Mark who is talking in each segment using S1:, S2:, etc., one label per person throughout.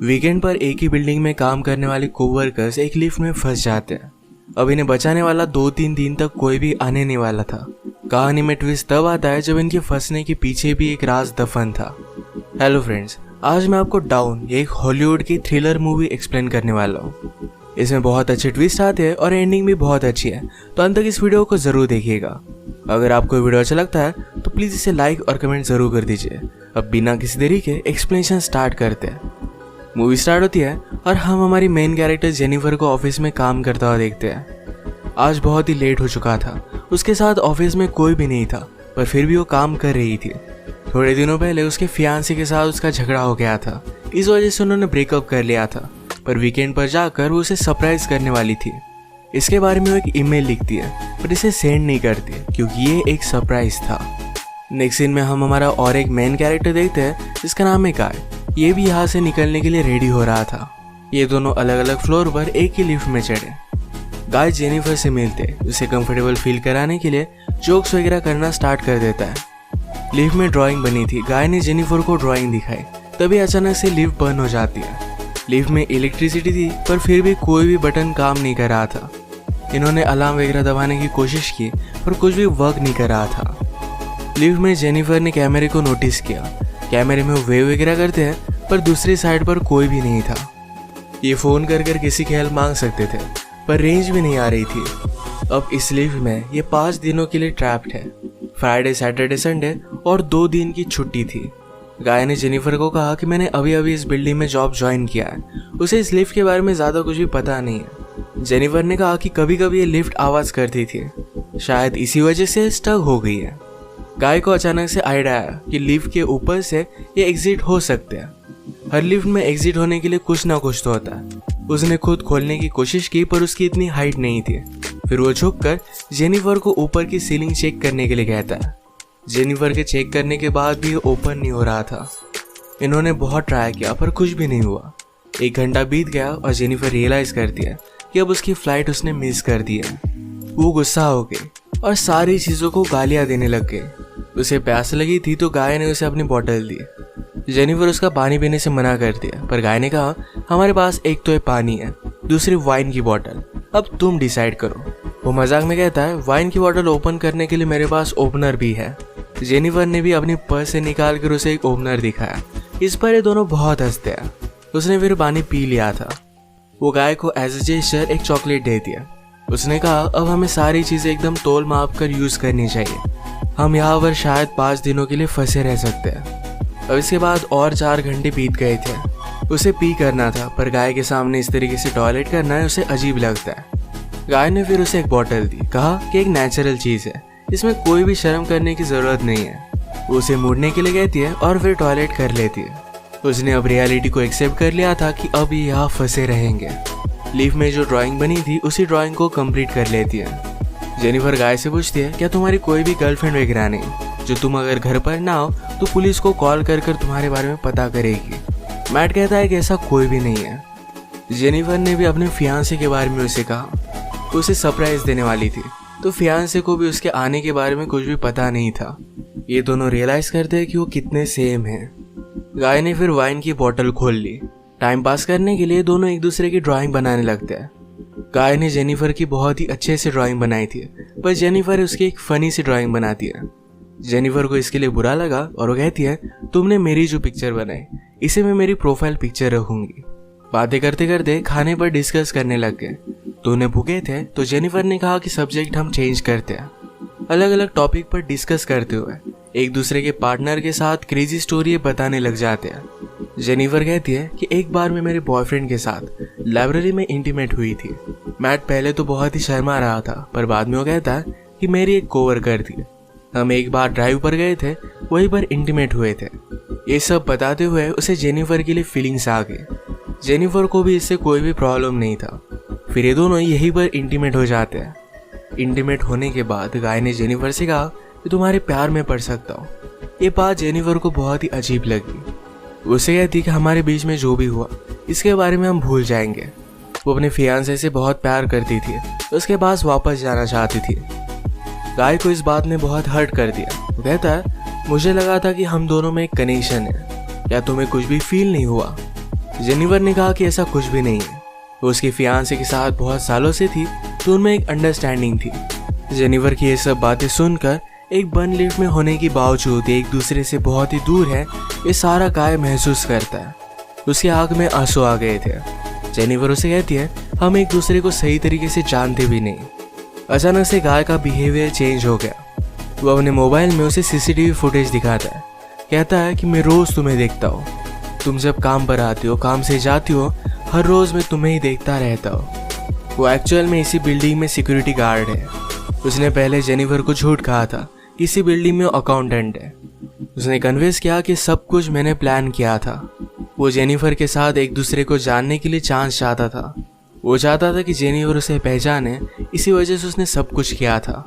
S1: Weekend पर एक ही building में काम करने वाले कोवर्कर्स एक लिफ्ट में फंस जाते हैं। अब इन्हें बचाने वाला 2-3 दिन तक कोई भी आने नहीं वाला था। कहानी में ट्विस्ट तब आता है जब इनके फंसने के पीछे भी एक राज दफन था। हेलो फ्रेंड्स, आज मैं आपको डाउन एक हॉलीवुड की थ्रिलर मूवी एक्सप्लेन करने वाला हूँ। इसमें बहुत अच्छे ट्विस्ट आते हैं और एंडिंग भी बहुत अच्छी है, तो अंत तक इस वीडियो को जरूर देखिएगा। अगर आपको वीडियो अच्छा लगता है तो प्लीज इसे लाइक और कमेंट जरूर कर दीजिए। अब बिना किसी देरी के एक्सप्लेनेशन स्टार्ट करते हैं। मूवी स्टार्ट होती है और हम हमारी मेन कैरेक्टर जेनिफर को ऑफिस में काम करता हुआ देखते हैं। आज बहुत ही लेट हो चुका था, उसके साथ ऑफिस में कोई भी नहीं था, पर फिर भी वो काम कर रही थी। थोड़े दिनों पहले उसके फियांसे के साथ उसका झगड़ा हो गया था, इस वजह से उन्होंने ब्रेकअप कर लिया था। पर वीकेंड पर जाकर वो उसे सरप्राइज करने वाली थी। इसके बारे में वो एक ईमेल लिखती है, पर इसे सेंड नहीं करती क्योंकि ये एक सरप्राइज था। नेक्स्ट सीन में हम हमारा और एक मेन कैरेक्टर देखते हैं जिसका नाम है गाय। ये भी यहाँ से निकलने के लिए रेडी हो रहा था। ये दोनों अलग अलग फ्लोर पर एक ही लिफ्ट में चढ़े। गाय जेनिफर से मिलते उसे कंफर्टेबल फील कराने के लिए जोक्स वगैरह करना स्टार्ट कर देता है। लिफ्ट में ड्राइंग बनी थी, गाय ने जेनिफर को ड्राइंग दिखाई, तभी अचानक से लिफ्ट बंद हो जाती है। लिफ्ट में इलेक्ट्रिसिटी थी पर फिर भी कोई भी बटन काम नहीं कर रहा था। इन्होंने अलार्म वगैरह दबाने की कोशिश की पर कुछ भी वर्क नहीं कर रहा था। लिफ्ट में जेनिफर ने कैमरे को नोटिस किया। कैमरे में वो वेव वगैरह करते हैं पर दूसरी साइड पर कोई भी नहीं था। ये फोन कर कर किसी की हेल्प मांग सकते थे पर रेंज भी नहीं आ रही थी। अब इस लिफ्ट में ये 5 दिनों के लिए ट्रैप्ड है। फ्राइडे, सैटरडे, संडे और 2 दिन की छुट्टी थी। गाय ने जेनिफर को कहा कि मैंने अभी अभी इस बिल्डिंग में जॉब ज्वाइन किया है, उसे इस लिफ्ट के बारे में ज़्यादा कुछ भी पता नहीं है। जेनिफर ने कहा कि कभी कभी ये लिफ्ट आवाज़ करती थी, शायद इसी वजह से स्टक हो गई है। गाय को अचानक से आइडिया आया कि लिफ्ट के ऊपर से ये एग्जिट हो सकते हैं। हर लिफ्ट में एग्जिट होने के लिए कुछ ना कुछ तो होता है। उसने खुद खोलने की कोशिश की पर उसकी इतनी हाइट नहीं थी। फिर वो झुककर जेनिफर को ऊपर की सीलिंग चेक करने के लिए कहता है। जेनिफर के चेक करने के बाद भी ओपन नहीं हो रहा था। इन्होंने बहुत ट्राई किया पर कुछ भी नहीं हुआ। 1 घंटा बीत गया और जेनिफर रियलाइज करती है कि अब उसकी फ्लाइट उसने मिस कर दी है। वो गुस्सा हो गई और सारी चीज़ों को गालियाँ देने लग गई। उसे प्यास लगी थी तो गाय ने उसे अपनी बोतल दी। जेनिफर उसका पानी पीने से मना कर दिया पर गाय ने कहा, हमारे पास एक तो ये पानी है, दूसरी वाइन की बोतल, अब तुम डिसाइड करो। वो मजाक में कहता है, वाइन की बोतल ओपन करने के लिए मेरे पास ओपनर भी है। जेनिफर ने भी अपनी पर्स से निकाल कर उसे एक ओपनर दिखाया। इस पर ये दोनों बहुत हंसते हैं। उसने फिर पानी पी लिया था। वो गाय को एज ए जेस्चर एक चॉकलेट दे दिया। उसने कहा, अब हमें सारी चीज़ें एकदम तोल माप कर यूज़ करनी चाहिए। हम यहाँ पर शायद 5 दिनों के लिए फंसे रह सकते हैं। अब इसके बाद और 4 घंटे बीत गए थे। उसे पी करना था पर गाय के सामने इस तरीके से टॉयलेट करना है उसे अजीब लगता है। गाय ने फिर उसे एक बोतल दी, कहा कि एक नेचुरल चीज़ है, इसमें कोई भी शर्म करने की ज़रूरत नहीं है। वो उसे मुड़ने के लिए कहती है और फिर टॉयलेट कर लेती है। उसने अब रियलिटी को एक्सेप्ट कर लिया था कि अब ये यहाँ फंसे रहेंगे। लिफ्ट में जो ड्राइंग बनी थी उसी ड्राइंग को कंप्लीट कर लेती है। जेनिफर गाय से पूछती है, क्या तुम्हारी कोई भी गर्लफ्रेंड वगैरह नहीं, जो तुम अगर घर पर ना हो तो पुलिस को कॉल कर कर तुम्हारे बारे में पता करेगी? मैट कहता है कि ऐसा कोई भी नहीं है। जेनिफर ने भी अपने फियांसे के बारे में उसे कहा। उसे सरप्राइज देने वाली थी तो फियांसे को भी उसके आने के बारे में कुछ भी पता नहीं था। ये दोनों रियलाइज करते हैं कि वो कितने सेम हैं। गाय ने फिर वाइन की बोतल खोल ली। टाइम पास करने के लिए दोनों एक दूसरे की ड्राइंग बनाने लगते हैं। गाय ने जेनिफर की बहुत ही अच्छे से ड्राइंग बनाई थी पर जेनिफर उसकी एक फनी सी ड्राइंग बनाती है। जेनिफर को इसके लिए बुरा लगा और वो कहती है, तुमने मेरी जो पिक्चर बनाई इसे मैं मेरी प्रोफाइल पिक्चर रखूंगी। बातें करते करते खाने पर डिस्कस करने लग गए। दोनों भूखे थे तो जेनिफर ने कहा कि सब्जेक्ट हम चेंज करते हैं। अलग अलग टॉपिक पर डिस्कस करते हुए एक दूसरे के पार्टनर के साथ क्रेजी स्टोरी बताने लग जाते हैं। जेनिफर कहती है कि एक बार मैं मेरे बॉयफ्रेंड के साथ लाइब्रेरी में इंटीमेट हुई थी। मैट पहले तो बहुत ही शर्मा रहा था पर बाद में वो कहता है कि मेरी एक कोवर्कर थी, हम एक बार ड्राइव पर गए थे, वहीं पर इंटीमेट हुए थे। ये सब बताते हुए उसे जेनिफर के लिए फीलिंग्स आ गई। जेनिफर को भी इससे कोई भी प्रॉब्लम नहीं था। फिर ये दोनों यहीं पर इंटीमेट हो जाते हैं। इंटीमेट होने के बाद गाय ने जेनिफर से कहा कि तुम्हारे प्यार में पड़ सकता हूँ। ये बात जेनिफर को बहुत ही अजीब लगी। उसे कहती कि हमारे बीच में जो भी हुआ इसके बारे में हम भूल जाएंगे। वो अपने फियांसे से बहुत प्यार करती थी, उसके पास वापस जाना चाहती थी। गाय को इस बात ने बहुत हर्ट कर दिया। वो कहता है, मुझे लगा था कि हम दोनों में एक कनेक्शन है, क्या तुम्हें कुछ भी फील नहीं हुआ? जेनिफर ने कहा कि ऐसा कुछ भी नहीं है, वो उसके फियांसे के साथ बहुत सालों से थी, तो उनमें एक अंडरस्टैंडिंग थी। जेनिफर की ये सब बातें सुनकर एक बंद लिफ्ट में होने के बावजूद एक दूसरे से बहुत ही दूर है, ये सारा गाय महसूस करता है। उसकी आंख में आंसू आ गए थे। जेनिफर उसे कहती है हम एक दूसरे को सही तरीके से जानते भी नहीं। अचानक से गाय का बिहेवियर चेंज हो गया। वो अपने मोबाइल में उसे सीसीटीवी फुटेज दिखाता है। कहता है कि मैं रोज तुम्हें देखता हूँ, तुम जब काम पर आती हो, काम से जाती हो, हर रोज मैं तुम्हें ही देखता रहता हूँ। वो एक्चुअल में इसी बिल्डिंग में सिक्योरिटी गार्ड है। उसने पहले जेनिफर को झूठ कहा था, इसी बिल्डिंग में अकाउंटेंट है। उसने कन्विंस किया कि सब कुछ मैंने प्लान किया था। वो जेनिफर के साथ एक दूसरे को जानने के लिए चांस चाहता था। वो चाहता था कि जेनिफर उसे पहचाने, इसी वजह से उसने सब कुछ किया था।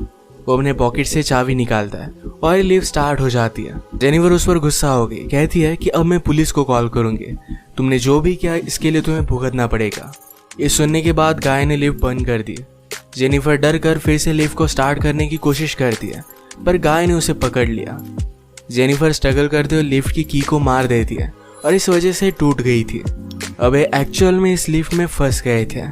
S1: वो अपने पॉकेट से चाबी निकालता है और लिफ्ट स्टार्ट हो जाती है। जेनिफर उस पर गुस्सा हो गई, कहती है कि अब मैं पुलिस को कॉल करूंगी, तुमने जो भी किया इसके लिए तुम्हें भुगतना पड़ेगा। ये सुनने के बाद गाय ने लिफ्ट बंद कर दी। जेनिफर डर कर फिर से लिफ्ट को स्टार्ट करने की कोशिश करती है, पर गाय ने उसे पकड़ लिया। जेनिफर स्ट्रगल करते हुए लिफ्ट की की को मार देती है और इस वजह से टूट गई थी। अब ये एक्चुअल में इस लिफ्ट में फंस गए थे।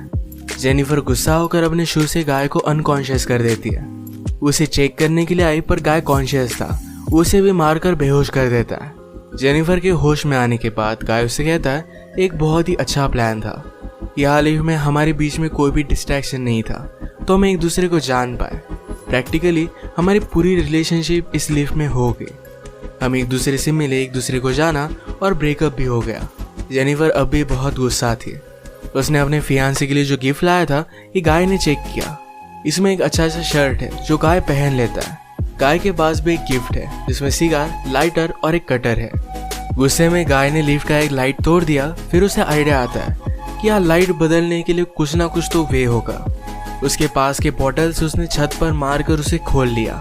S1: जेनिफर गुस्सा होकर अपने शू से गाय को अनकॉन्शियस कर देती है। उसे चेक करने के लिए आई, पर गाय कॉन्शियस था। उसे भी मारकर बेहोश कर देता है। जेनिफर के होश में आने के बाद गाय उसे कहता है एक बहुत ही अच्छा प्लान था। यहाँ लिफ्ट में हमारे बीच में कोई भी डिस्ट्रैक्शन नहीं था, तो हम एक दूसरे को जान पाए। प्रैक्टिकली हमारी पूरी रिलेशनशिप इस लिफ्ट में हो गई। हम एक दूसरे से मिले, एक दूसरे को जाना और ब्रेकअप भी हो गया। जेनिफर अब भी बहुत गुस्सा थी। उसने अपने फियांसे के लिए जो गिफ्ट लाया था, ये गाय ने चेक किया। इसमें एक अच्छा सा शर्ट है जो गाय पहन लेता है। गाय के पास भी एक गिफ्ट है जिसमें सिगार, लाइटर और एक कटर है। गुस्से में गाय ने लिफ्ट का एक लाइट तोड़ दिया। फिर उसे आइडिया आता है कि यहाँ लाइट बदलने के लिए कुछ ना कुछ तो वे होगा। उसके पास के बॉटल से उसने छत पर मारकर उसे खोल लिया।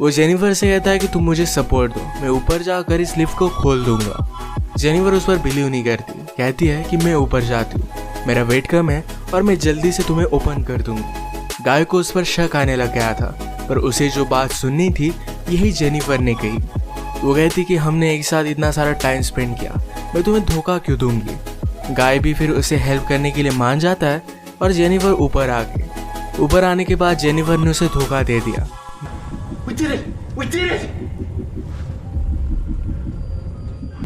S1: वो जेनिफर से कहता है कि तुम मुझे सपोर्ट दो, मैं ऊपर जाकर इस लिफ्ट को खोल दूंगा। जेनिफर उस पर बिलीव नहीं करती, कहती है कि मैं ऊपर जाती हूँ, मेरा वेट कम है और मैं जल्दी से तुम्हें ओपन कर दूंगी। गाय को उस पर शक आने लग गया था, पर उसे जो बात सुननी थी यही जेनिफर ने कही। वो कहती कि हमने एक साथ इतना सारा टाइम स्पेंड किया, मैं तुम्हें धोखा क्यों दूंगी। गाय भी फिर उसे हेल्प करने के लिए मान जाता है और जेनिफर ऊपर आ गई। ऊपर आने के बाद जेनिफर ने उसे धोखा दे दिया। We did it!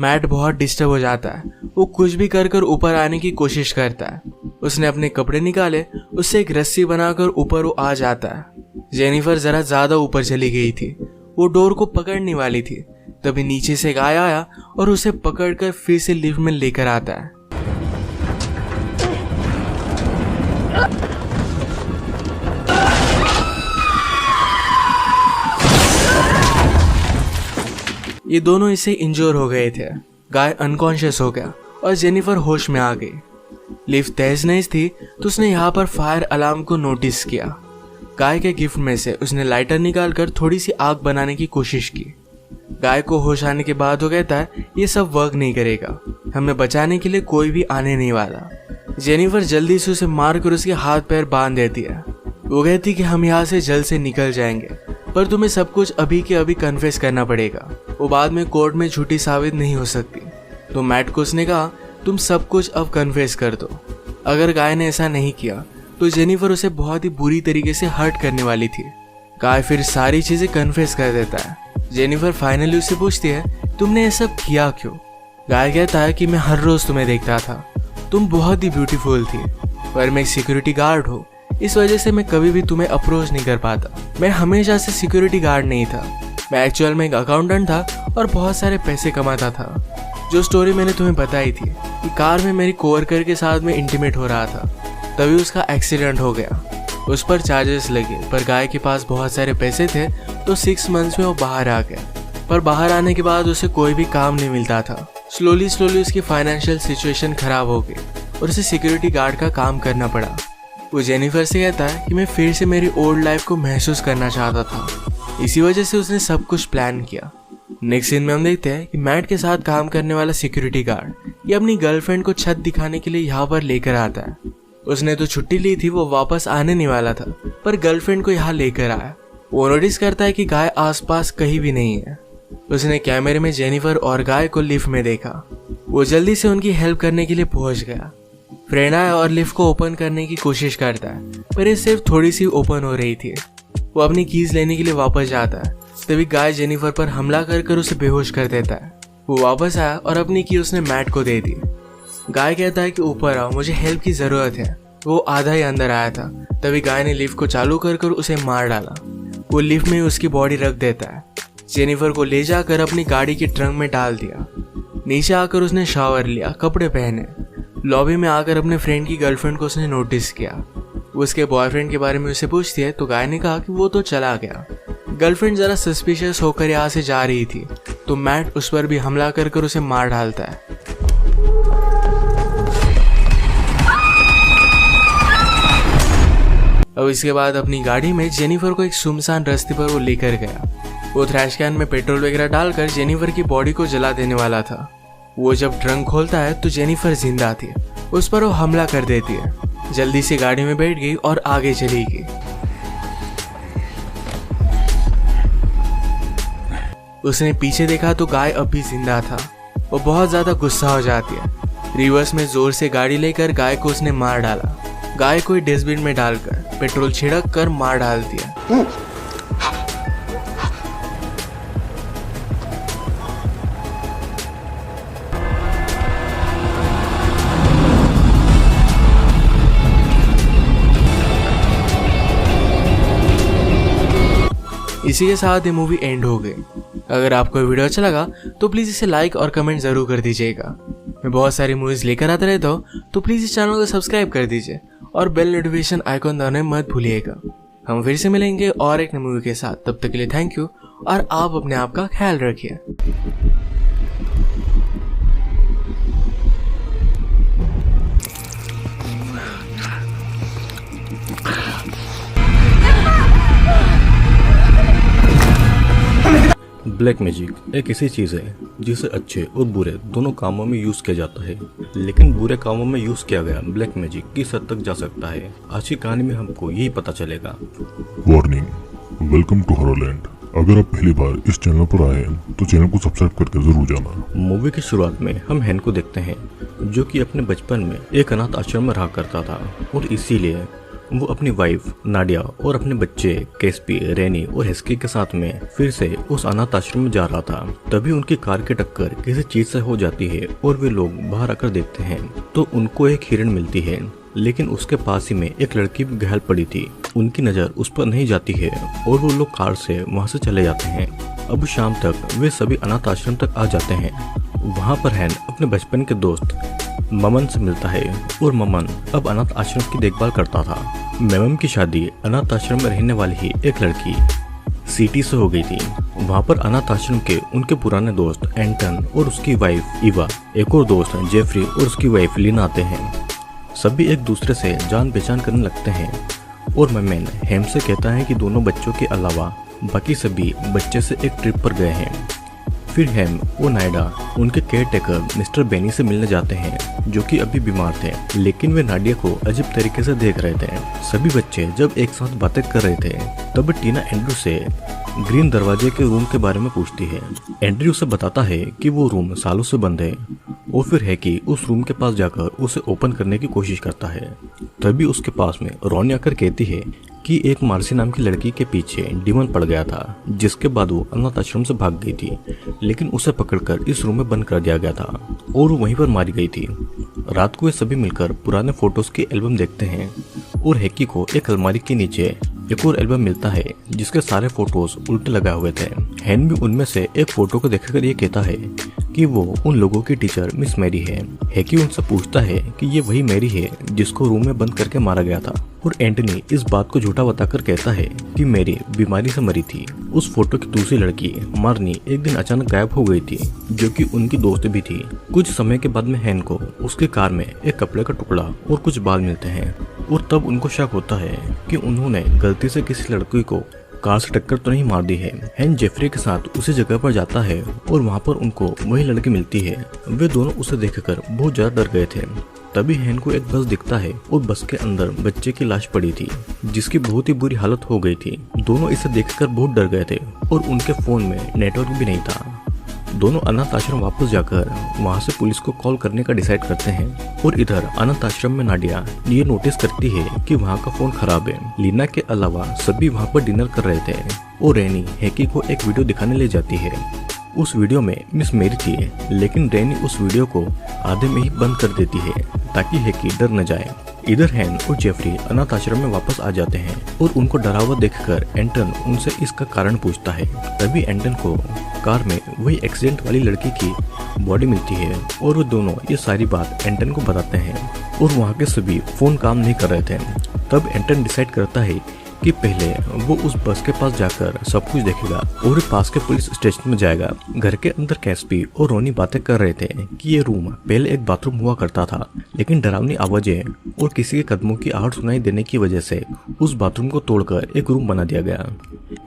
S1: मैट बहुत डिस्टर्ब हो जाता है। वो कुछ भी कर कर ऊपर आने की कोशिश करता है। उसने अपने कपड़े निकाले, उससे एक रस्सी बनाकर ऊपर वो आ जाता है। जेनिफर जरा ज्यादा ऊपर चली गई थी, वो डोर को पकड़ने वाली थी। तभी नीचे से गाय आया और उसे पकड़कर फिर से लिफ्ट में लेकर आता है। ये दोनों इससे इंजोर हो गए थे। गाय अनकॉन्शियस हो गया और जेनिफर होश में आ गई। लिफ्ट तेज नहीं थी, तो उसने यहाँ पर फायर अलार्म को नोटिस किया। गाय के गिफ्ट में से उसने लाइटर निकालकर थोड़ी सी आग बनाने की कोशिश की। गाय को होश आने के बाद वो कहता है ये सब वर्क नहीं करेगा, हमें बचाने के लिए कोई भी आने नहीं वाला। जेनिफर जल्दी से उसे मारकर उसके हाथ पैर बांध देती है। वो कहती कि हम यहाँ से जल्द से निकल जाएंगे, पर तुम्हें सब कुछ अभी के अभी कन्फेस करना पड़ेगा, वो बाद में कोर्ट में झूठी साबित नहीं हो सकती। तो मैट को उसने कहा तुम सब कुछ अब कन्फेस कर दो। अगर गाय ने ऐसा नहीं किया तो जेनिफर उसे बहुत ही बुरी तरीके से हर्ट करने वाली थी। गाय फिर सारी चीजें कन्फेस कर देता है। जेनिफर फाइनली उससे पूछती है तुमने ये सब किया क्यों। गाय कहता है कि मैं हर रोज तुम्हें देखता था, तुम बहुत ही ब्यूटीफुल थी, पर मैं एक सिक्योरिटी गार्ड हूँ, इस वजह से मैं कभी भी तुम्हें अप्रोच नहीं कर पाता। मैं हमेशा से सिक्योरिटी गार्ड नहीं था, मैं एक्चुअल में एक अकाउंटेंट था और बहुत सारे पैसे कमाता था। जो स्टोरी मैंने तुम्हें बताई थी कि कार में मेरी कोवर्कर के साथ में इंटीमेट हो रहा था, तभी उसका एक्सीडेंट हो गया। उस पर चार्जेस लगे, पर गाय के पास बहुत सारे पैसे थे, तो 6 मंथ्स में वो बाहर आ गया। पर बाहर आने के बाद उसे कोई भी काम नहीं मिलता था। स्लोली उसकी फाइनेंशियल सिचुएशन खराब हो गई और उसे सिक्योरिटी गार्ड का काम करना पड़ा। वो जेनिफर से कहता है कि मैं फिर से मेरी ओल्ड लाइफ को महसूस करना चाहता था, इसी वजह से उसने सब कुछ प्लान किया। नेक्स्ट सीन में हम देखते हैं कि मैट के साथ काम करने वाला सिक्योरिटी गार्ड ये अपनी गर्लफ्रेंड को छत दिखाने के लिए यहाँ पर लेकर आता है। उसने तो छुट्टी ली थी, वो वापस आने नहीं वाला था, पर गर्लफ्रेंड को यहाँ लेकर आया। वो नोटिस करता है कि गाय आसपास कहीं भी नहीं है। उसने कैमरे में जेनिफर और गाय को लिफ्ट में देखा। वो जल्दी से उनकी हेल्प करने के लिए पहुंच गया। फ्रेंड आया और लिफ्ट को ओपन करने की कोशिश करता है, पर ये सिर्फ थोड़ी सी ओपन हो रही थी। वो अपनी कीज लेने के लिए वापस जाता है, तभी गाय जेनिफर पर हमला कर उसे बेहोश कर देता है। वो वापस आया और अपनी की उसने मैट को दे दी। गाय कहता है कि ऊपर आओ, मुझे हेल्प की जरूरत है। वो आधा ही अंदर आया था, तभी गाय ने लिफ्ट को चालू कर उसे मार डाला। वो लिफ्ट में उसकी बॉडी रख देता है। जेनिफर को ले जाकर अपनी गाड़ी के ट्रंक में डाल दिया। नीचे आकर उसने शावर लिया, कपड़े पहने। लॉबी में आकर अपने फ्रेंड की गर्लफ्रेंड को उसने नोटिस किया। उसके बॉयफ्रेंड के बारे में उसे पूछती है तो गाय ने कहा कि वो तो चला गया। गर्लफ्रेंड जरा सस्पिशियस होकर यहाँ से जा रही थी तो मैट उस पर भी हमला कर उसे मार डालता है। अब इसके बाद अपनी गाड़ी में जेनिफर को एक सुनसान रास्ते पर वो लेकर गया। वो ट्रैश कैन में पेट्रोल वगैरह डालकर जेनिफर की बॉडी को जला देने वाला था। वो जब ट्रंक खोलता है तो जेनिफर जिंदा थी। उस पर वो हमला कर देती है। जल्दी से गाड़ी में बैठ गई और आगे चली गई। उसने पीछे देखा तो गाय अब भी जिंदा था। वो बहुत ज्यादा गुस्सा हो जाती है। रिवर्स में जोर से गाड़ी लेकर गाय को उसने मार डाला। गाय को डस्टबिन में डालकर पेट्रोल छिड़क कर मार डाल दिया। इसी के साथ ये मूवी एंड हो गई। अगर आपको वीडियो अच्छा लगा तो प्लीज़ इसे लाइक और कमेंट ज़रूर कर दीजिएगा। मैं बहुत सारी मूवीज़ लेकर आता रहता हूँ, तो प्लीज़ इस चैनल को सब्सक्राइब कर दीजिए और बेल नोटिफिकेशन आइकॉन दबाना मत भूलिएगा। हम फिर से मिलेंगे और एक नई मूवी के साथ। तब तक के लिए थैंक यू और आप अपने आप का ख्याल रखिए।
S2: ब्लैक मैजिक एक ऐसी चीज़ है जिसे अच्छे और बुरे दोनों कामों में यूज़ किया जाता है, लेकिन बुरे कामों में यूज़ किया गया ब्लैक मैजिक किस हद तक जा सकता है, आज की कहानी में हमको यही पता चलेगा।
S3: Warning, welcome to Horrorland. अगर आप पहली बार इस चैनल पर आए हैं तो चैनल को सब्सक्राइब करके जरूर जाना।
S2: मूवी की शुरुआत में हम हैन को देखते हैं जो कि अपने बचपन में एक अनाथ आश्रम में रहा करता था और इसीलिए वो अपनी वाइफ नाडिया और अपने बच्चे कैस्पी, रेनी और हेस्की के साथ में फिर से उस अनाथ आश्रम में जा रहा था। तभी उनकी कार की टक्कर किसी चीज से हो जाती है और वे लोग बाहर आकर देखते हैं तो उनको एक हिरण मिलती है, लेकिन उसके पास ही में एक लड़की भी घायल पड़ी थी। उनकी नजर उस पर नहीं जाती है और वो लोग कार से वहाँ से चले जाते हैं। अब शाम तक वे सभी अनाथ आश्रम तक आ जाते हैं। वहाँ पर हैन अपने बचपन के दोस्त ममन से मिलता है और ममन अब अनाथ आश्रम की देखभाल करता था। ममन की शादी अनाथ आश्रम में रहने वाली ही एक लड़की सीटी से हो गई थी। वहाँ पर अनाथ आश्रम के उनके पुराने दोस्त एंटन और उसकी वाइफ इवा, एक और दोस्त जेफरी और उसकी वाइफ लीना आते हैं। सभी एक दूसरे से जान पहचान करने लगते हैं और ममन हेम से कहता है कि दोनों बच्चों के अलावा बाकी सभी बच्चे से एक ट्रिप पर गए हैं। फिर हेम और नायडा उनके केयर टेकर मिस्टर बेनी से मिलने जाते हैं जो कि अभी बीमार थे, लेकिन वे नाडिया को अजीब तरीके से देख रहे थे। सभी बच्चे जब एक साथ बातें कर रहे थे तब टीना एंड्रू से ग्रीन दरवाजे के रूम के बारे में पूछती है। एंड्रू उसे बताता है कि वो रूम सालों से बंद है और फिर है कि उस रूम के पास जाकर उसे ओपन करने की कोशिश करता है। तभी उसके पास में रोनी आकर कहती है कि एक मार्सी नाम की लड़की के पीछे डीमन पड़ गया था, जिसके बाद वो अनाथ आश्रम से भाग गई थी, लेकिन उसे पकड़कर इस रूम में बंद कर दिया गया था और वो वहीं पर मारी गई थी। रात को वे सभी मिलकर पुराने फोटोज की एल्बम देखते हैं और हैकी को एक अलमारी के नीचे एक और एल्बम मिलता है जिसके सारे फोटोज उल्टे लगाए हुए थे। हैन भी उनमें से एक फोटो को देखकर ये कहता है कि वो उन लोगों की टीचर मिस मैरी है। हैकी उनसे पूछता है कि ये वही मैरी है जिसको रूम में बंद करके मारा गया था और एंटनी इस बात को झूठा बताकर कहता है कि मैरी बीमारी से मरी थी। उस फोटो की दूसरी लड़की मार्नी एक दिन अचानक गायब हो गई थी जो कि उनकी दोस्त भी थी। कुछ समय के बाद में हैन को उसके कार में एक कपड़े का टुकड़ा और कुछ बाल मिलते हैं और तब उनको शक होता है कि उन्होंने गलती से किसी लड़की को कार से टक्कर तो नहीं मार दी है। हैन जेफरी के साथ उसी जगह पर जाता है और वहाँ पर उनको वही लड़की मिलती है। वे दोनों उसे देखकर बहुत ज्यादा डर गए थे। तभी हैन को एक बस दिखता है और बस के अंदर बच्चे की लाश पड़ी थी जिसकी बहुत ही बुरी हालत हो गई थी। दोनों इसे देखकर बहुत डर गए थे और उनके फोन में नेटवर्क भी नहीं था। दोनों अनाथ आश्रम वापस जाकर वहां से पुलिस को कॉल करने का डिसाइड करते हैं और इधर अनाथ आश्रम में नाडिया ये नोटिस करती है कि वहां का फोन खराब है। लीना के अलावा सभी वहां पर डिनर कर रहे थे और रैनी हैकी को एक वीडियो दिखाने ले जाती है। उस वीडियो में मिस मेरी थी, लेकिन रैनी उस वीडियो को आधे में ही बंद कर देती है ताकि हैकी डर न जाए। इधर हैन और जेफरी अनाथ आश्रम में वापस आ जाते हैं और उनको डरा हुआ देखकर एंटन उनसे इसका कारण पूछता है। तभी एंटन को कार में वही एक्सीडेंट वाली लड़की की बॉडी मिलती है और वो दोनों ये सारी बात एंटन को बताते हैं और वहाँ के सभी फोन काम नहीं कर रहे थे। तब एंटन डिसाइड करता है कि पहले वो उस बस के पास जाकर सब कुछ देखेगा और पास के पुलिस स्टेशन में जाएगा। घर के अंदर कैस्पी और रोनी बातें कर रहे थे कि ये रूम पहले एक बाथरूम हुआ करता था, लेकिन डरावनी आवाजें और किसी के कदमों की आहट सुनाई देने की वजह से उस बाथरूम को तोड़कर एक रूम बना दिया गया।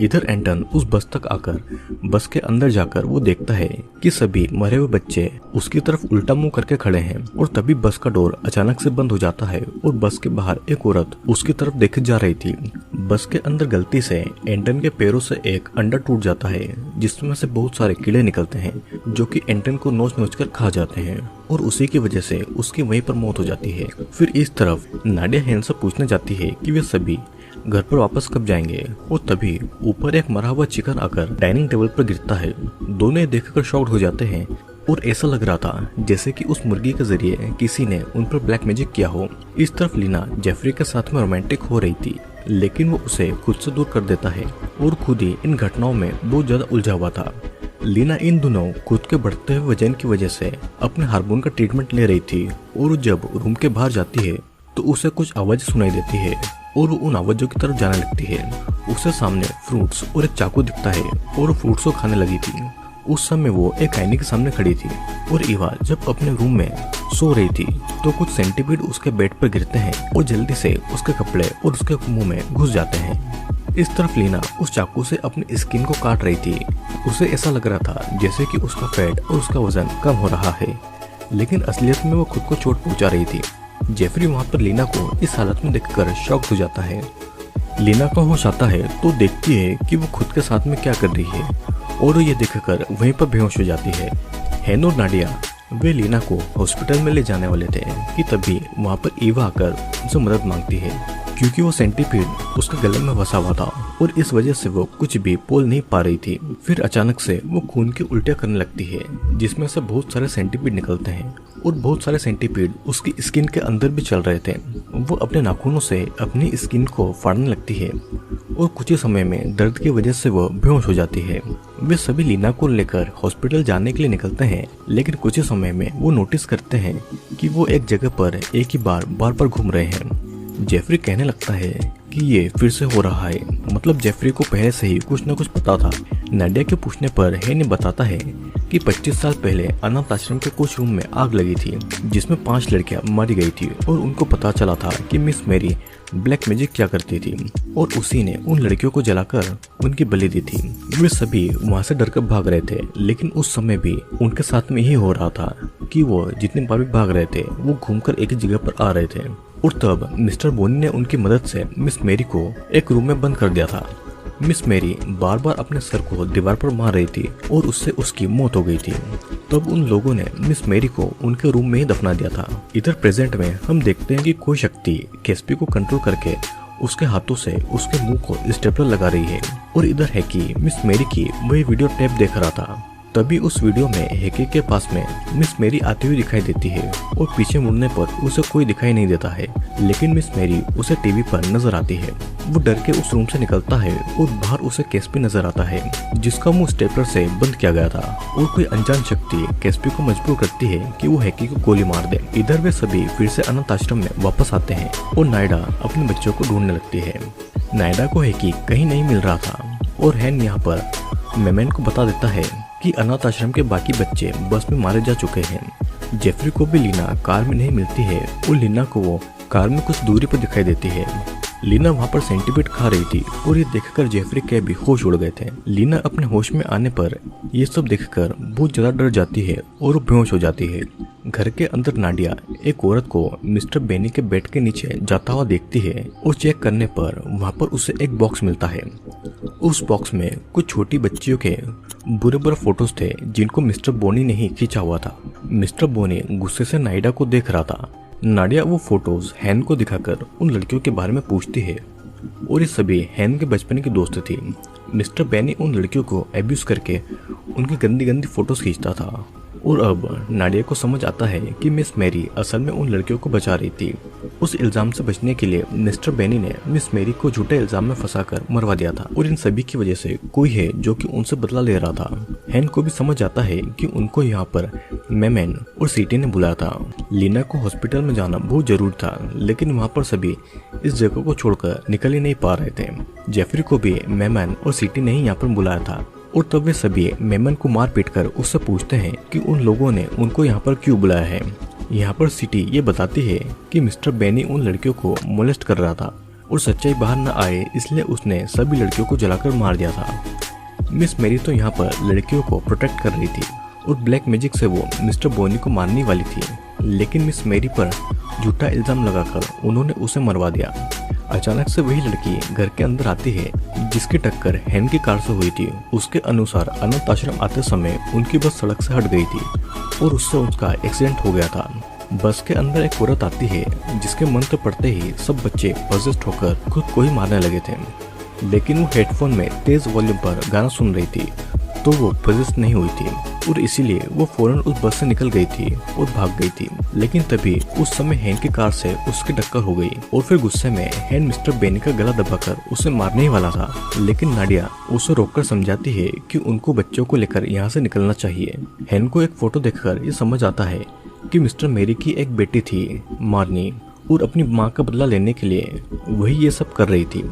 S2: इधर एंटन उस बस तक आकर बस के अंदर जाकर वो देखता है कि सभी मरे हुए बच्चे उसकी तरफ उल्टा मुंह करके खड़े हैं और तभी बस का डोर अचानक से बंद हो जाता है और बस के बाहर एक औरत उसकी तरफ देखे जा रही थी। बस के अंदर गलती से एंटन के पैरों से एक अंडा टूट जाता है जिसमें से बहुत सारे कीड़े निकलते हैं जो कि एंटन को नोच नोच कर खा जाते हैं और उसी की वजह से उसकी वहीं पर मौत हो जाती है। फिर इस तरफ नाडिया हैन से पूछने जाती है कि वे सभी घर पर वापस कब जाएंगे और तभी ऊपर एक मरा हुआ चिकन आकर डाइनिंग टेबल पर गिरता है। दोनों देखकर शॉक्ड हो जाते हैं और ऐसा लग रहा था जैसे कि उस मुर्गी के जरिए किसी ने उन पर ब्लैक मैजिक किया हो। इस तरफ लीना जेफरी के साथ में रोमांटिक हो रही थी, लेकिन वो उसे खुद से दूर कर देता है और खुद ही इन घटनाओं में बहुत ज्यादा उलझा हुआ था। लीना इन दिनों खुद के बढ़ते हुए वजन की वजह से अपने हार्मोन का ट्रीटमेंट ले रही थी और जब रूम के बाहर जाती है तो उसे कुछ आवाजें सुनाई देती है और वो उन आवाजों की तरफ जाने लगती है। उसे सामने फ्रूट्स और एक चाकू दिखता है और फ्रूट्स को खाने लगी थी। उस समय वो एक आईने के सामने खड़ी थी और ईवा जब अपने रूम में सो रही थी तो कुछ सेंटीपीड उसके बेड पर गिरते हैं और जल्दी से उसके कपड़े और उसके मुंह में घुस जाते हैं। इस तरफ लीना उस चाकू से अपनी स्किन को काट रही थी। उसे ऐसा लग रहा था जैसे कि उसका फैट और उसका वजन कम हो रहा है, लेकिन असलियत में वो खुद को चोट पहुंचा रही थी। जेफरी वहां पर लीना को इस हालत में देखकर शॉक हो जाता है। लीना का होश आता है तो देखती है कि वो खुद के साथ में क्या कर रही है और ये देखकर वहीं पर बेहोश हो जाती है। हैन और नाडिया वे लीना को हॉस्पिटल में ले जाने वाले थे कि तभी वहां पर ईवा आकर उनसे मदद मांगती है क्योंकि वो सेंटीपीड उसके गले में फंसा हुआ था और इस वजह से वो कुछ भी बोल नहीं पा रही थी। फिर अचानक से वो खून की उल्टियां करने लगती है जिसमें से बहुत सारे सेंटीपीड निकलते हैं और बहुत सारे सेंटीपीड उसकी स्किन के अंदर भी चल रहे थे। वो अपने नाखूनों से अपनी स्किन को फाड़ने लगती है और कुछ ही समय में दर्द की वजह से वो बेहोश हो जाती है। वे सभी लीना को लेकर हॉस्पिटल जाने के लिए निकलते हैं, लेकिन कुछ ही समय में वो नोटिस करते हैं कि वो एक जगह पर एक ही बार घूम रहे हैं। जेफरी कहने लगता है कि ये फिर से हो रहा है, मतलब जेफरी को पहले से ही कुछ न कुछ पता था। नाडिया के पूछने पर हैन बताता है कि 25 साल पहले अनाथ आश्रम के कुछ रूम में आग लगी थी जिसमें 5 लड़कियां मारी गई थी और उनको पता चला था कि मिस मेरी ब्लैक मैजिक क्या करती थी और उसी ने उन लड़कियों को जलाकर उनकी बलि दी थी। वे सभी वहां से डरकर भाग रहे थे, लेकिन उस समय भी उनके साथ में यही हो रहा था कि वो जितने बार भी भाग रहे थे वो घूमकर एक ही जगह पर आ रहे थे। और तब मिस्टर बोनी ने उनकी मदद से मिस मेरी को एक रूम में बंद कर दिया था। मिस मेरी बार बार अपने सर को दीवार पर मार रही थी और उससे उसकी मौत हो गई थी। तब उन लोगों ने मिस मेरी को उनके रूम में ही दफना दिया था। इधर प्रेजेंट में हम देखते हैं कि कोई शक्ति कैस्पी को कंट्रोल करके उसके हाथों से उसके मुंह को स्टेपलर लगा रही है और इधर है कि मिस मेरी की वही वीडियो टेप देख रहा था। तभी उस वीडियो में हैकी के पास में मिस मेरी आती हुई दिखाई देती है और पीछे मुड़ने पर उसे कोई दिखाई नहीं देता है, लेकिन मिस मेरी उसे टीवी पर नजर आती है। वो डर के उस रूम से निकलता है और बाहर उसे कैस्पी नजर आता है जिसका मुंह स्टेपलर से बंद किया गया था और कोई अनजान शक्ति कैस्पी को मजबूर करती है कि वो हैकी को गोली मार दे। इधर वे सभी फिर से अनाथ आश्रम में वापस आते हैं और नायडा अपने बच्चों को ढूंढने लगती है। नायडा को हैकी कहीं नहीं मिल रहा था और हैन यहाँ पर मेमेन को बता देता है कि अनाथ आश्रम के बाकी बच्चे बस में मारे जा चुके हैं। जेफरी को भी लीना कार में नहीं मिलती है और लीना को वो कार में कुछ दूरी पर दिखाई देती है। लीना वहाँ पर सेंटीपीड खा रही थी और ये देखकर जेफरी के भी होश उड़ गए थे। लीना अपने होश में आने पर ये सब देखकर बहुत ज्यादा डर जाती है और वो बेहोश हो जाती है। घर के अंदर नाडिया एक औरत को मिस्टर बेनी के बेड के नीचे जाता हुआ देखती है और चेक करने पर वहाँ पर उसे एक बॉक्स मिलता है। उस बॉक्स में कुछ छोटी बच्चियों के बुरे बुरे फोटोज थे जिनको मिस्टर बोनी ने ही खींचा हुआ था। मिस्टर बोनी गुस्से से नाडिया को देख रहा था। नाडिया वो फोटोज हैन को दिखाकर उन लड़कियों के बारे में पूछती है और ये सभी हैन के बचपन की दोस्त थी। मिस्टर बेनी उन लड़कियों को एब्यूज करके उनकी गंदी गंदी फोटोज खींचता था और अब नाडिया को समझ आता है कि मिस मैरी असल में उन लड़कियों को बचा रही थी। उस इल्जाम से बचने के लिए मिस्टर बेनी ने मिस मैरी को झूठे इल्जाम में फंसाकर मरवा दिया था और इन सभी की वजह से कोई है जो कि उनसे बदला ले रहा था। हैन को भी समझ आता है कि उनको यहाँ पर मेमन और सीटी ने बुलाया था। लीना को हॉस्पिटल में जाना बहुत जरूरी था, लेकिन वहाँ पर सभी इस जगह को छोड़कर निकल ही नहीं पा रहे थे। जेफरी को भी मेमन और सीटी ने ही यहाँ पर बुलाया था और तब वे सभी मेमन को मार पीट कर उससे पूछते हैं कि उन लोगों ने उनको यहाँ पर क्यों बुलाया है। यहाँ पर सिटी ये बताती है कि मिस्टर बेनी उन लड़कियों को मोलेस्ट कर रहा था और सच्चाई बाहर न आए इसलिए उसने सभी लड़कियों को जलाकर मार दिया था। मिस मेरी तो यहाँ पर लड़कियों को प्रोटेक्ट कर रही थी और ब्लैक मैजिक से वो मिस्टर बोनी को मारने वाली थी, लेकिन मिस मेरी पर झूठा इल्जाम लगाकर उन्होंने उसे मरवा दिया। अचानक से वही लड़की घर के अंदर आती है जिसकी टक्कर हैन की कार से हुई थी। उसके अनुसार अनाथ आश्रम आते समय उनकी बस सड़क से हट गई थी और उससे उसका एक्सीडेंट हो गया था। बस के अंदर एक औरत आती है जिसके मंत्र पढ़ते ही सब बच्चे पजेस्ट होकर खुद को ही मारने लगे थे, लेकिन वो हेडफोन में तेज वॉल्यूम पर गाना सुन रही थी तो वो पजेस्ट नहीं हुई थी और इसीलिए वो फौरन उस बस से निकल गई थी और भाग गई थी। लेकिन तभी उस समय हैन की कार से उसकी टक्कर हो गई और फिर गुस्से में हैन मिस्टर बेनी का गला दबाकर उसे मारने ही वाला था, लेकिन नाडिया उसे रोककर समझाती है कि उनको बच्चों को लेकर यहाँ से निकलना चाहिए। हैन को एक फोटो देखकर ये समझ आता है कि मिस्टर मेरी की एक बेटी थी मारनी और अपनी माँ का बदला लेने के लिए वही ये सब कर रही थी।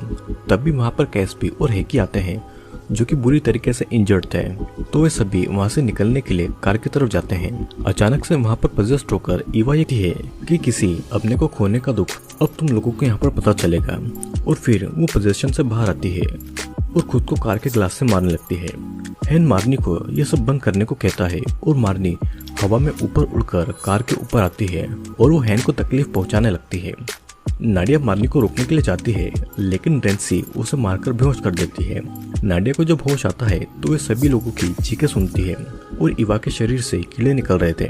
S2: तभी वहाँ पर कैस्पी और हेकी आते हैं जो कि बुरी तरीके से इंजर्ड थे, तो वे सभी वहाँ से निकलने के लिए कार की तरफ जाते हैं। अचानक से वहाँ पर पजेस्ट होकर ईवा ये कहती है कि किसी अपने को खोने का दुख अब तुम लोगों को यहाँ पर पता चलेगा और फिर वो पोजेशन से बाहर आती है और खुद को कार के ग्लास से मारने लगती है। हैन मार्नी को यह सब बंद करने को कहता है और मार्नी हवा में ऊपर उड़कर कार के ऊपर आती है और वो हैन को तकलीफ पहुंचाने लगती है। नाडिया मार्नी को रोकने के लिए जाती है, लेकिन रेंसी उसे मारकर बेहोश कर देती है। नाडिया को जब होश आता है तो वे सभी लोगों की चीखें सुनती है और इवा के शरीर से कीड़े निकल रहे थे।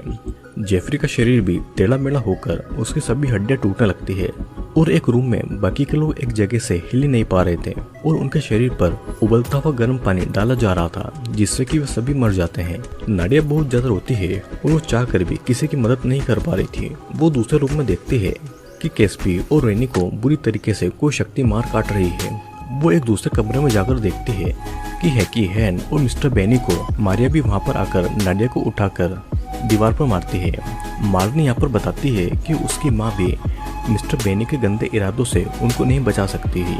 S2: जेफरी का शरीर भी टेढ़ा मेढ़ा होकर उसकी सभी हड्डियां टूटने लगती है और एक रूम में बाकी के लोग एक जगह से हिल नहीं पा रहे थे और उनके शरीर पर उबलता हुआ गर्म पानी डाला जा रहा था जिससे कि वे सभी मर जाते हैं। नाडिया बहुत ज्यादा रोती है और वो चाह कर भी किसी की मदद नहीं कर पा रही थी। वो दूसरे रूम में देखती है कि कैस्पी और रेनी को बुरी तरीके से कोई शक्ति मार काट रही है। वो एक दूसरे कमरे में जाकर देखती है कि हैकी, हैन और मिस्टर बेनी को मारिया भी वहाँ पर आकर नाडिया को उठाकर दीवार पर मारती है। मार्नी यहाँ पर बताती है कि उसकी माँ भी मिस्टर बेनी के गंदे इरादों से उनको नहीं बचा सकती थी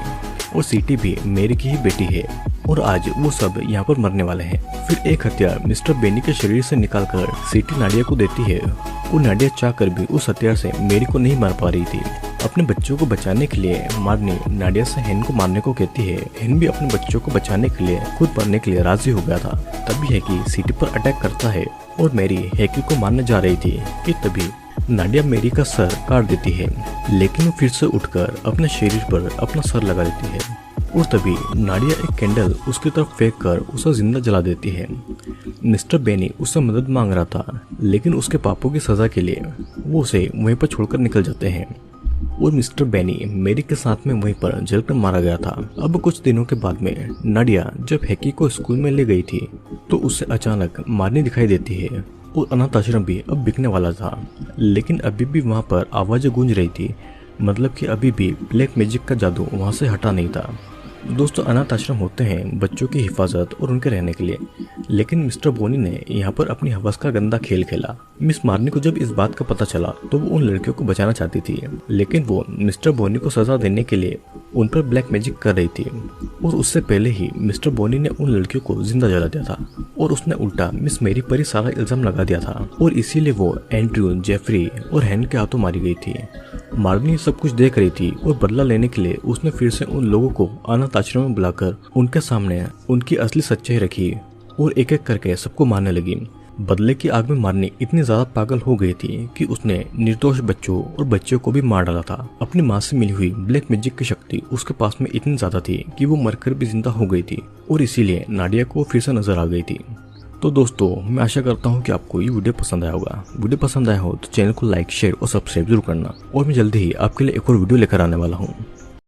S2: और सीटी भी मेरी की ही बेटी है और आज वो सब यहाँ पर मरने वाले हैं। फिर एक हथियार मिस्टर बेनी के शरीर से निकालकर सीटी नाडिया को देती है और नाडिया चाहकर भी उस हथियार से मेरी को नहीं मार पा रही थी। अपने बच्चों को बचाने के लिए मार्नी नाडिया से हैन को मारने को कहती है। हैन भी अपने बच्चों को बचाने के लिए खुद मरने के लिए राजी हो गया था। तभी हैकी सीटी पर अटैक करता है और मेरी हैकी को मारने जा रही थी कि तभी नाडिया मेरी का सर काट देती है, लेकिन वो फिर से उठकर अपने शरीर पर अपना सर लगा देती है और तभी नाडिया एक कैंडल उसकी तरफ फेंक कर उसे जिंदा जला देती है। मिस्टर बेनी उससे मदद मांग रहा था, लेकिन उसके पापों की सजा के लिए वो उसे वहीं पर छोड़कर निकल जाते हैं और मिस्टर बेनी मेरी के साथ में वहीं पर जलकर मारा गया था। अब कुछ दिनों के बाद में नाडिया जब हैकी को स्कूल में ले गई थी तो उसे अचानक मारनी दिखाई देती है और अनाथ आश्रम भी अब बिकने वाला था, लेकिन अभी भी वहाँ पर आवाजें गूंज रही थी, मतलब कि अभी भी ब्लैक मैजिक का जादू वहाँ से हटा नहीं था। दोस्तों, अनाथ आश्रम होते हैं बच्चों की हिफाजत और उनके रहने के लिए, लेकिन मिस्टर बोनी ने यहाँ पर अपनी हवस का गंदा खेल खेला। मिस मार्नी को जब इस बात का पता चला तो वो उन लड़कियों को बचाना चाहती थी, लेकिन वो मिस्टर बोनी को सजा देने के लिए उन पर ब्लैक मैजिक कर रही थी और उससे पहले ही मिस्टर बोनी ने उन लड़कियों को जिंदा जला दिया था और उसने उल्टा मिस मेरी पर ही सारा इल्जाम लगा दिया था और इसीलिए वो एंड्रयू, जेफरी और हैन के हाथों मारी गई थी। मार्नी सब कुछ देख रही थी और बदला लेने के लिए उसने फिर से उन लोगों को अनाथ आश्रम में बुलाकर उनके सामने उनकी असली सच्चाई रखी और एक एक करके सबको मारने लगी। बदले की आग में मार्नी इतनी ज्यादा पागल हो गई थी कि उसने निर्दोष बच्चों और बच्चों को भी मार डाला था। अपनी माँ से मिली हुई ब्लैक मैजिक की शक्ति उसके पास में इतनी ज्यादा थी कि वो मरकर भी जिंदा हो गई थी और इसीलिए नाडिया को फिर से नजर आ गई थी। तो दोस्तों, मैं आशा करता हूँ कि आपको ये वीडियो पसंद आया होगा। वीडियो पसंद आया हो तो चैनल को लाइक, शेयर और सब्सक्राइब जरूर करना और मैं जल्दी ही आपके लिए एक और वीडियो लेकर आने वाला हूँ।